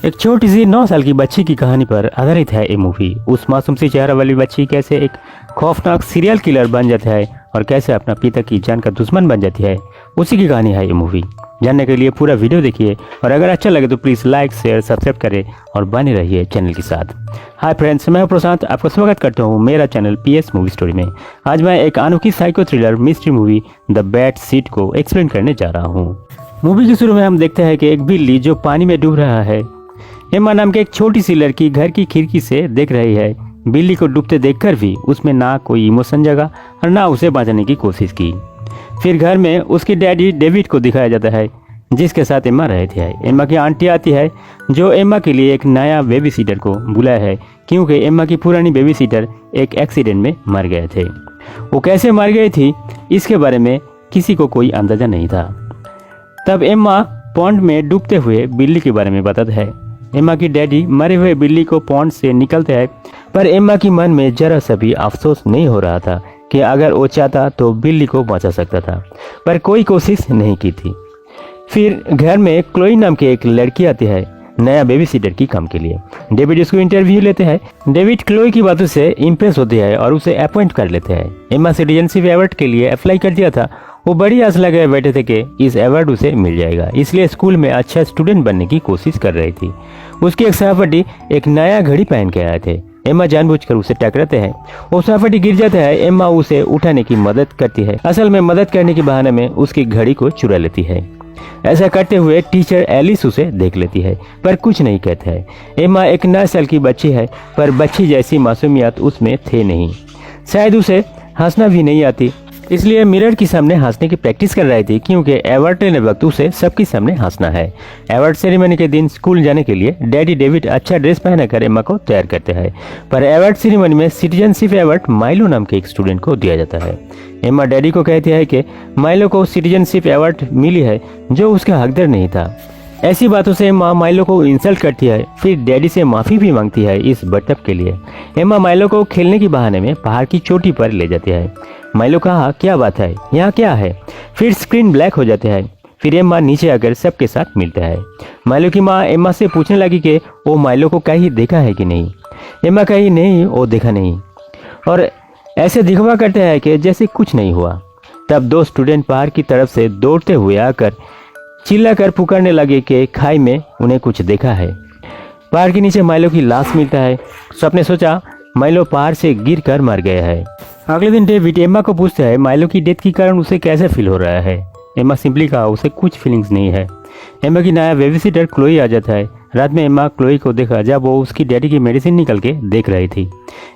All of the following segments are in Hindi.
एक छोटी सी 9 साल की बच्ची की कहानी पर आधारित है ये मूवी। उस मासूम सी चेहरा वाली बच्ची कैसे एक खौफनाक सीरियल किलर बन जाता है और कैसे अपना पिता की जान का दुश्मन बन जाती है, उसी की कहानी है ये मूवी। जानने के लिए पूरा वीडियो देखिए और अगर अच्छा लगे तो प्लीज़ लाइक शेयर सब्सक्राइब करें और बने रहिए चैनल के साथ। हाय फ्रेंड्स, मैं प्रशांत आपका स्वागत करता हूँ मेरा चैनल PS मूवी स्टोरी में। आज मैं एक अनोखी psycho thriller mystery movie the bad seat को एक्सप्लेन करने जा रहा हूँ। मूवी के शुरू में हम देखते हैं कि एक बिल्ली जो पानी में डूब रहा है, एम्मा नाम की एक छोटी सी लड़की घर की खिड़की से देख रही है। बिल्ली को डूबते देखकर भी उसमें ना कोई इमोशन जगा और ना उसे बचाने की कोशिश की। फिर घर में उसके डैडी डेविड को दिखाया जाता है जिसके साथ एम्मा रहती है। एम्मा की आंटी आती है जो एम्मा के लिए एक नया बेबी सीटर को बुलाया है क्योंकि एम्मा की पुरानी बेबी सीटर एक एक्सीडेंट में मर गए थे। वो कैसे मर गई थी इसके बारे में किसी को कोई अंदाजा नहीं था। तब एम्मा पॉन्ड में डूबते हुए बिल्ली के बारे में बताता है। एम्मा की डैडी मरे हुए बिल्ली को पॉन्ड से निकलते हैं, पर एम्मा की मन में जरा सा भी अफसोस नहीं हो रहा था कि अगर वो चाहता तो बिल्ली को बचा सकता था, पर कोई कोशिश नहीं की थी। फिर घर में क्लोई नाम की एक लड़की आती है नया बेबी सीटर की काम के लिए। डेविड उसको इंटरव्यू लेते हैं। डेविड क्लोई की बातों से इम्प्रेस होते हैं और उसे अपॉइंट कर लेते हैं। एम्मा सिटीजनशिप अवार्ड के लिए अप्लाई कर दिया था। वो बड़ी आस लगाए बैठे थे कि इस अवार्ड उसे मिल जाएगा, इसलिए स्कूल में अच्छा स्टूडेंट बनने की कोशिश कर रही थी। उसकी एक सहपाठी एक नया घड़ी पहन के आए थे। एम्मा जानबूझकर उसे टकराते हैं। वो सहपाठी गिर जाता है। एम्मा उसे उठाने की मदद करती है। असल में मदद करने के बहाने में उसकी घड़ी को चुरा लेती है। ऐसा करते हुए टीचर एलिस उसे देख लेती है पर कुछ नहीं कहता है। एम्मा एक 9 साल की बच्ची है, पर बच्ची जैसी मासूमियत उसमें थे नहीं। शायद उसे हंसना भी नहीं आती, इसलिए मिरर के सामने हंसने की प्रैक्टिस कर रही थी क्योंकि अवार्ड लेने वक्त उसे सबके सामने हंसना है। अवार्ड सेरेमनी के दिन स्कूल जाने के लिए डैडी डेविड अच्छा ड्रेस पहनाकर एम्मा को तैयार करते हैं, पर अवार्ड सेरेमनी में सिटीजनशिप अवार्ड माइलो नाम के एक स्टूडेंट को दिया जाता है। एम्मा डैडी को कहती है कि माइलो को सिटीजनशिप अवार्ड मिली है जो उसका हकदार नहीं था। ऐसी बातों से एम्मा माइलो को इंसल्ट करती है, फिर डैडी से माफ़ी भी मांगती है इस बर्ताव के लिए। एम्मा माइलो को खेलने के बहाने में पहाड़ की चोटी पर ले जाती है। माइलो कहा क्या बात है, यहाँ क्या है? फिर स्क्रीन ब्लैक हो जाते हैं। फिर एम्मा नीचे आकर सबके साथ मिलता है। माइलो की माँ एम्मा से पूछने लगी कि वो माइलो को कहीं देखा है कि नहीं। एम्मा कही नहीं, वो देखा नहीं, और ऐसे दिखवा करते हैं कि जैसे कुछ नहीं हुआ। तब 2 स्टूडेंट पहाड़ की तरफ से दौड़ते हुए आकर चिल्लाकर पुकारने लगे कि खाई में उन्हें कुछ देखा है। पहाड़ के नीचे माइलो की लाश मिलता है। सबने सोचा माइलो पहाड़ से गिर कर मर गया है। अगले दिन डेविड एम्मा को पूछता है माइलो की डेथ के कारण उसे कैसे फील हो रहा है। एम्मा सिंपली कहा उसे कुछ फीलिंग्स नहीं है। एम्मा की नया बेबी सीटर क्लोई आ जाता है। रात में एम्मा क्लोई को देखा जब वो उसकी डैडी की मेडिसिन निकल के देख रही थी।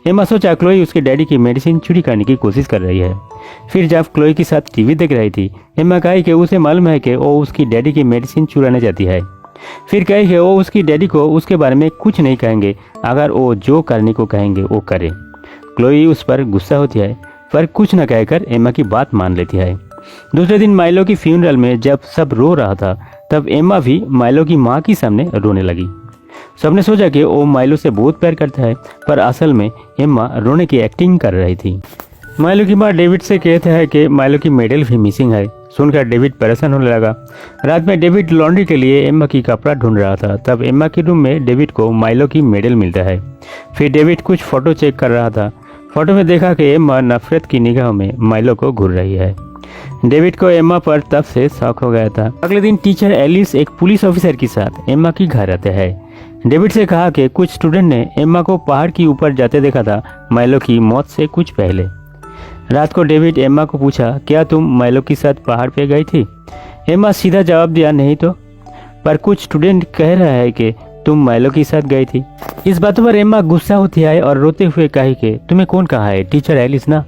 एम्मा सोचा क्लोई उसके डैडी की मेडिसिन चोरी करने की कोशिश कर रही है। फिर जब क्लोई के साथ टीवी देख रही थी, एम्मा कही कि उसे मालूम है कि वो उसकी डैडी की मेडिसिन चुराने जाती है। फिर कही कि वो उसकी डैडी को उसके बारे में कुछ नहीं कहेंगे, अगर वो जो करने को कहेंगे वो करे। क्लोई उस पर गुस्सा होती है पर कुछ न कहकर एम्मा की बात मान लेती है। दूसरे दिन माइलो की फ्यूनरल में जब सब रो रहा था तब एम्मा भी माइलो की माँ के सामने रोने लगी। सबने सोचा कि वो माइलो से बहुत प्यार करता है, पर असल में एम्मा रोने की एक्टिंग कर रही थी। माइलो की माँ डेविड से कहते हैं कि माइलो की मेडल भी मिसिंग है। सुनकर डेविड परेशान होने लगा। रात में डेविड लॉन्ड्री के लिए एम्मा की कपड़ा ढूंढ रहा था। तब एम्मा के रूम में डेविड को माइलो की मेडल मिलता है। फिर डेविड कुछ फोटो चेक कर रहा था। फोटो में देखा कि एम्मा नफरत की निगाह में माइलो को घूर रही है। डेविड को एम्मा पर तब से शौक हो गया था। अगले दिन टीचर एलिस एक पुलिस ऑफिसर के साथ एम्मा की घर आते हैं। डेविड से कहा कि कुछ स्टूडेंट ने एम्मा को पहाड़ के ऊपर जाते देखा था माइलो की मौत से कुछ पहले। रात को डेविड एम्मा को पूछा क्या तुम माइलो के साथ पहाड़ पे गई थी? एम्मा सीधा जवाब दिया नहीं तो, पर कुछ स्टूडेंट कह रहा है कि तुम माइलो के साथ गई थी। इस बात पर एम्मा गुस्सा होती है और रोते हुए कही कि तुम्हें कौन कहा है? टीचर एलिस ना,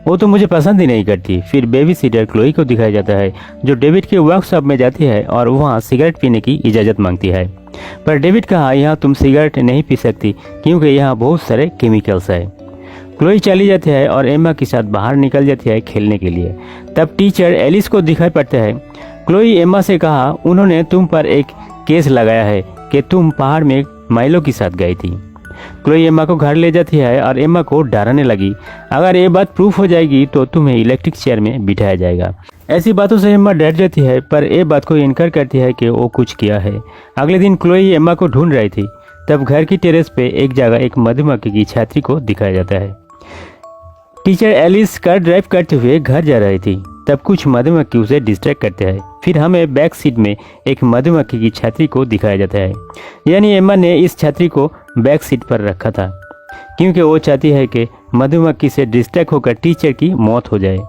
वो तो मुझे पसंद ही नहीं करती। फिर बेबी सीटर क्लोई को दिखाया जाता है जो डेविड के वर्कशॉप में जाती है और वहाँ सिगरेट पीने की इजाज़त मांगती है, पर डेविड कहा यहाँ तुम सिगरेट नहीं पी सकती क्योंकि यहाँ बहुत सारे केमिकल्स है। क्लोई चली जाती है और एम्मा के साथ बाहर निकल जाती है खेलने के लिए। तब टीचर एलिस को दिखाई पड़ता है। क्लोई एम्मा से कहा उन्होंने तुम पर एक केस लगाया है कि तुम पहाड़ में माइलो के साथ गई थी। क्लोई एम्मा को घर ले जाती है और एम्मा को डराने लगी, अगर ये बात प्रूफ हो जाएगी तो तुम्हें इलेक्ट्रिक चेयर में बिठाया जाएगा। ऐसी बातों से एम्मा डर जाती है, पर ये बात को इनकार करती है कि वो कुछ किया है। अगले दिन क्लोई एम्मा को ढूंढ रही थी, तब घर की टेरेस पे एक जगह एक मधुमक्खी की छात्री को दिखाया जाता है। टीचर एलिस कार ड्राइव करते हुए घर जा रही थी, तब कुछ मधुमक्खी उसे डिस्ट्रैक्ट करते हैं। फिर हमें बैक सीट में एक मधुमक्खी की छात्री को दिखाया जाता है, यानी एम्मा ने इस छात्री को बैक सीट पर रखा था, क्योंकि वो चाहती है कि मधुमक्खी से डिस्ट्रैक्ट होकर टीचर की मौत हो जाए।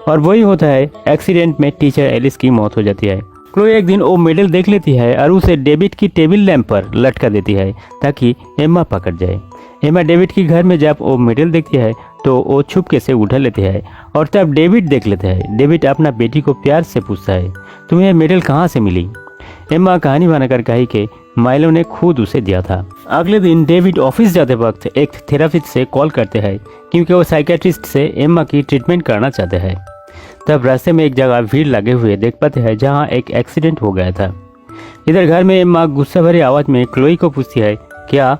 और वही होता है, एक्सीडेंट में टीचर एलिस की मौत हो जाती है। क्लोई एक दिन वो मेडल देख लेती है और उसे डेविड की टेबल लैंप पर लटका देती है ताकि एम्मा पकड़ जाए। एम्मा डेविड के घर में जब वो मेडल देखती है तो वो छुपके से उठा लेती है और तब डेविड देख लेता है। डेविड अपना बेटी को प्यार से पूछता है, तुम्हें मेडल कहाँ से मिली? एम्मा कहानी बनाकर कही कि माइलो ने खुद उसे दिया था। अगले दिन डेविड ऑफिस जाते वक्त एक थेरेपिस्ट से कॉल करते हैं, क्योंकि वो साइकेट्रिस्ट से एम्मा की ट्रीटमेंट कराना चाहते हैं। तब रास्ते में एक जगह भीड़ लगे हुए देख पाते हैं जहाँ एक एक्सीडेंट हो गया था। इधर घर में एम्मा गुस्सा भरी आवाज़ में क्लोई को पूछती है, क्या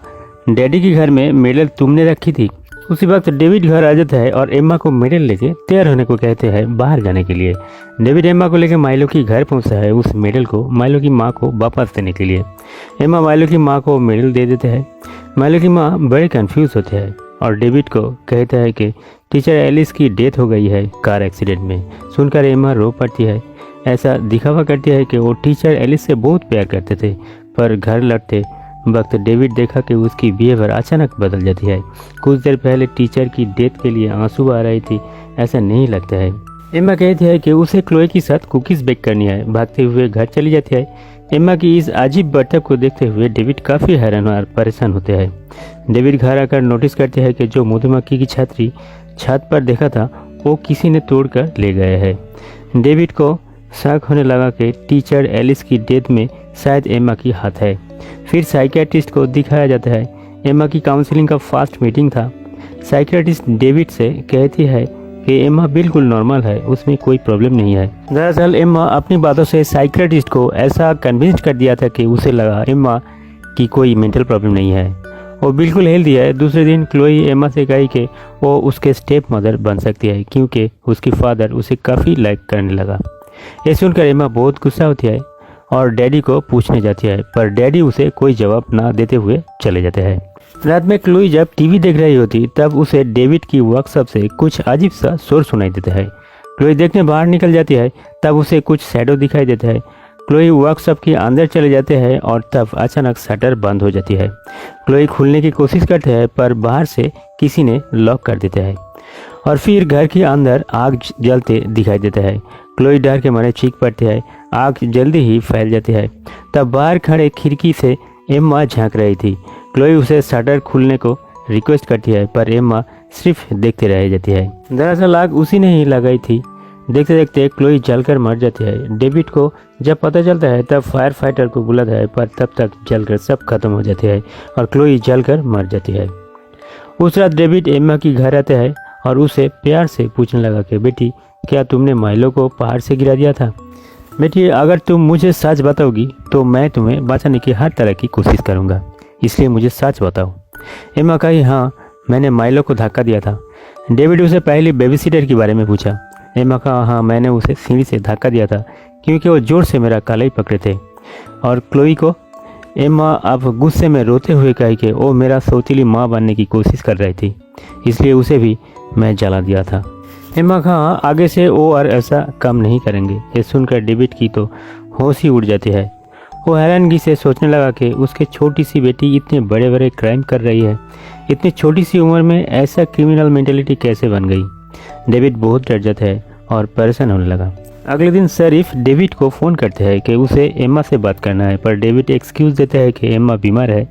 डैडी के घर में मेडल तुमने रखी थी? उसी वक्त डेविड घर आ जाता है और एम्मा को मेडल लेके तैयार होने को कहते हैं बाहर जाने के लिए। डेविड एम्मा को लेकर माइलो की घर पहुंचता है उस मेडल को माइलो की माँ को वापस देने के लिए। एम्मा माइलो की माँ को मेडल दे देते हैं। माइलो की माँ बड़े कंफ्यूज होते हैं और डेविड को कहता है कि टीचर एलिस की डेथ हो गई है कार एक्सीडेंट में। सुनकर एम्मा रो पड़ती है। ऐसा दिखावा करती है कि वो टीचर एलिस से बहुत प्यार करते थे, पर घर लौटते वक्त डेविड देखा कि उसकी बिहेवियर अचानक बदल जाती है। कुछ देर पहले टीचर की डेथ के लिए आंसू आ रही थी, ऐसा नहीं लगता है। एम्मा कहती है कि उसे क्लोई के साथ कुकीज़ बेक करनी है। भागते हुए घर चली जाती है। एम्मा की इस अजीब बर्ताव को देखते हुए डेविड काफ़ी हैरान और परेशान होते हैं। डेविड घर आकर नोटिस करते हैं कि जो मधुमक्खी की छतरी छत पर देखा था वो किसी ने तोड़कर ले गए हैं। डेविड को शक होने लगा कि टीचर एलिस की डेथ में शायद एम्मा की हाथ है। फिर साइकियाट्रिस्ट को दिखाया जाता है। एम्मा की काउंसलिंग का फर्स्ट मीटिंग था। साइकियाट्रिस्ट डेविड से कहती है कि एम्मा बिल्कुल नॉर्मल है, उसमें कोई प्रॉब्लम नहीं है। दरअसल एम्मा अपनी बातों से साइकियाट्रिस्ट को ऐसा कन्विंस कर दिया था कि उसे लगा एम्मा की कोई मेंटल प्रॉब्लम नहीं है, वो बिल्कुल हेल्दी है। दूसरे दिन क्लोई एम्मा से कही कि वो उसके स्टेप मदर बन सकती है, क्योंकि उसकी फादर उसे काफ़ी लाइक करने लगा। ये सुनकर एम्मा बहुत गुस्सा होती है और डैडी को पूछने जाती है, पर डैडी उसे कोई जवाब ना देते हुए चले जाते हैं। रात में क्लोई जब टीवी देख रही होती तब उसे डेविड की वर्कशॉप से कुछ अजीब सा शोर सुनाई देता है। क्लोई देखने बाहर निकल जाती है, तब उसे कुछ शैडो दिखाई देता है। क्लोई वर्कशॉप के अंदर चले जाते हैं और तब अचानक शटर बंद हो जाती है। क्लोई खुलने की कोशिश करते हैं, पर बाहर से किसी ने लॉक कर देता है और फिर घर के अंदर आग जलते दिखाई देता है। क्लोई डर के मारे चीख पड़ती है। आग जल्दी ही फैल जाती है। तब बाहर खड़े खिड़की से एम्मा झांक रही थी। क्लोई उसे शटर खुलने को रिक्वेस्ट करती है, पर एम्मा सिर्फ देखते रह जाती है। दरअसल आग उसी ने ही लगाई थी। देखते देखते क्लोई जलकर मर जाती है। डेविड को जब पता चलता है तब फायर फाइटर को बुलाता है, पर तब तक जलकर सब खत्म हो जाते हैं और क्लोई जलकर मर जाती है। उस रात डेविड एम्मा की घर आता है और उसे प्यार से पूछने लगा कि बेटी, क्या तुमने माइलो को पहाड़ से गिरा दिया था? बेटी, अगर तुम मुझे सच बताओगी तो मैं तुम्हें बचाने की हर तरह की कोशिश करूंगा, इसलिए मुझे सच बताओ। एम्मा कही, हाँ, मैंने माइलो को धक्का दिया था। डेविड उसे पहले बेबी सीटर के बारे में पूछा। एम्मा कहा, हाँ, मैंने उसे सीढ़ी से धक्का दिया था क्योंकि वो जोर से मेरा कलाई पकड़े थे। और क्लोई को एम्मा अब गुस्से में रोते हुए कही कि वो मेरा सौतीली माँ बनने की कोशिश कर रही थी, इसलिए उसे भी मैं जला दिया था। एम्मा कहा, आगे से वो और ऐसा काम नहीं करेंगे। ये सुनकर डेविड की तो होश ही उड़ जाती है। वो हैरानगी से सोचने लगा कि उसकी छोटी सी बेटी इतने बड़े बड़े क्राइम कर रही है। इतनी छोटी सी उम्र में ऐसा क्रिमिनल मेंटेलिटी कैसे बन गई? डेविड बहुत डर जाता है और परेशान होने लगा। अगले दिन शरीफ डेविड को फ़ोन करते हैं कि उसे एम्मा से बात करना है, पर डेविड एक्सक्यूज़ देता है कि एम्मा बीमार है।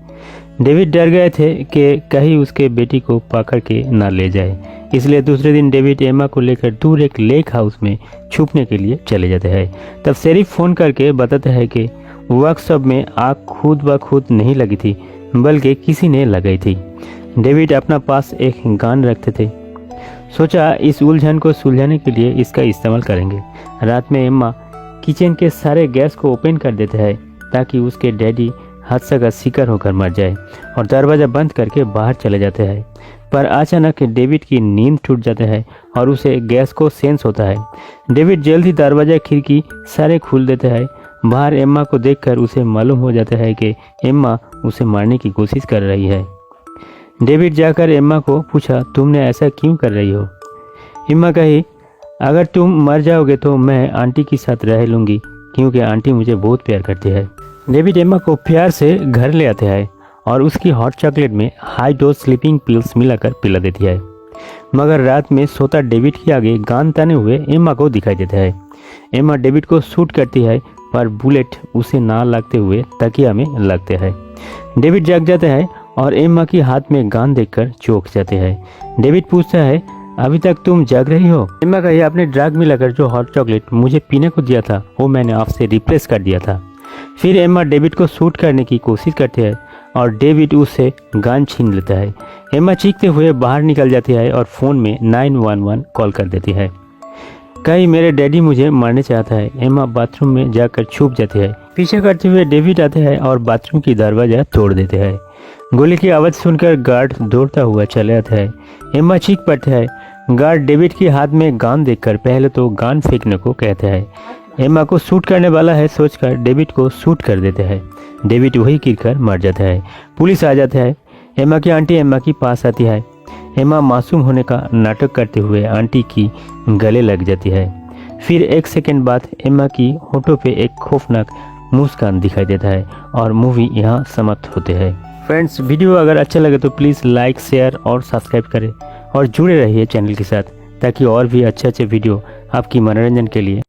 डेविड डर गए थे कि कहीं उसके बेटी को पकड़ के ना ले जाए, इसलिए दूसरे दिन डेविड एम्मा को लेकर दूर एक लेक हाउस में छुपने के लिए चले जाते हैं। तब शरीफ फ़ोन करके बताता है कि वर्कशॉप में आग खुद ब खुद नहीं लगी थी, बल्कि किसी ने लगाई थी। डेविड अपना पास एक गन रखते थे। सोचा इस उलझन को सुलझाने के लिए इसका इस्तेमाल करेंगे। रात में एम्मा किचन के सारे गैस को ओपन कर देते हैं ताकि उसके डैडी हादसा का शिकार होकर मर जाए और दरवाज़ा बंद करके बाहर चले जाते हैं। पर अचानक डेविड की नींद टूट जाता है और उसे गैस को सेंस होता है। डेविड जल्द ही दरवाजा खिड़की सारे खोल देता है। बाहर एम्मा को देखकर उसे मालूम हो जाता है कि एम्मा उसे मारने की कोशिश कर रही है। डेविड जाकर एम्मा को पूछा, तुमने ऐसा क्यों कर रही हो? एम्मा कही, अगर तुम मर जाओगे तो मैं आंटी के साथ रह लूँगी, क्योंकि आंटी मुझे बहुत प्यार करती है। डेविड एम्मा को प्यार से घर ले आते हैं और उसकी हॉट चॉकलेट में हाई डोज स्लीपिंग पिल्स मिलाकर पिला देती है। मगर रात में सोता डेविड के आगे गान ताने हुए एम्मा को दिखाई देता है। एम्मा डेविड को शूट करती है, पर बुलेट उसे ना लगते हुए तकिया में लगते हैं। डेविड जाग जाता है और एम्मा की हाथ में गान देखकर चौंक जाते हैं। डेविड पूछता है, अभी तक तुम जाग रही हो? एम्मा कही, आपने ड्रग मिलाकर जो हॉट चॉकलेट मुझे पीने को दिया था वो मैंने आपसे रिप्लेस कर दिया था। फिर एम्मा डेविड को शूट करने की कोशिश करती है और डेविड उससे गन छीन लेता है। एम्मा चीखते हुए बाहर निकल जाती है और फ़ोन में 911 कॉल कर देती है। कहीं मेरे डैडी मुझे मारने चाहता है। एम्मा बाथरूम में जाकर छुप जाती है। पीछे करते हुए डेविड आते हैं और बाथरूम की दरवाजा तोड़ देते हैं। गोली की आवाज़ सुनकर गार्ड दौड़ता हुआ चले आता है। एम्मा चीख पड़ता है। गार्ड डेविड के हाथ में गान देखकर पहले तो गान फेंकने को कहता है। एम्मा को शूट करने वाला है सोचकर डेविड को शूट कर देते हैं। डेविड वही गिरकर मर जाता है। पुलिस आ जाता है। एम्मा की आंटी एम्मा के पास आती है। एम्मा मासूम होने का नाटक करते हुए आंटी की गले लग जाती है। फिर एक सेकंड बाद एम्मा की होठों पे एक खौफनाक मुस्कान दिखाई देता है और मूवी यहाँ समाप्त होते हैं। फ्रेंड्स, वीडियो अगर अच्छा लगे तो प्लीज़ लाइक, शेयर और सब्सक्राइब करें और जुड़े रहिए चैनल के साथ, ताकि और भी अच्छे वीडियो आपकी मनोरंजन के लिए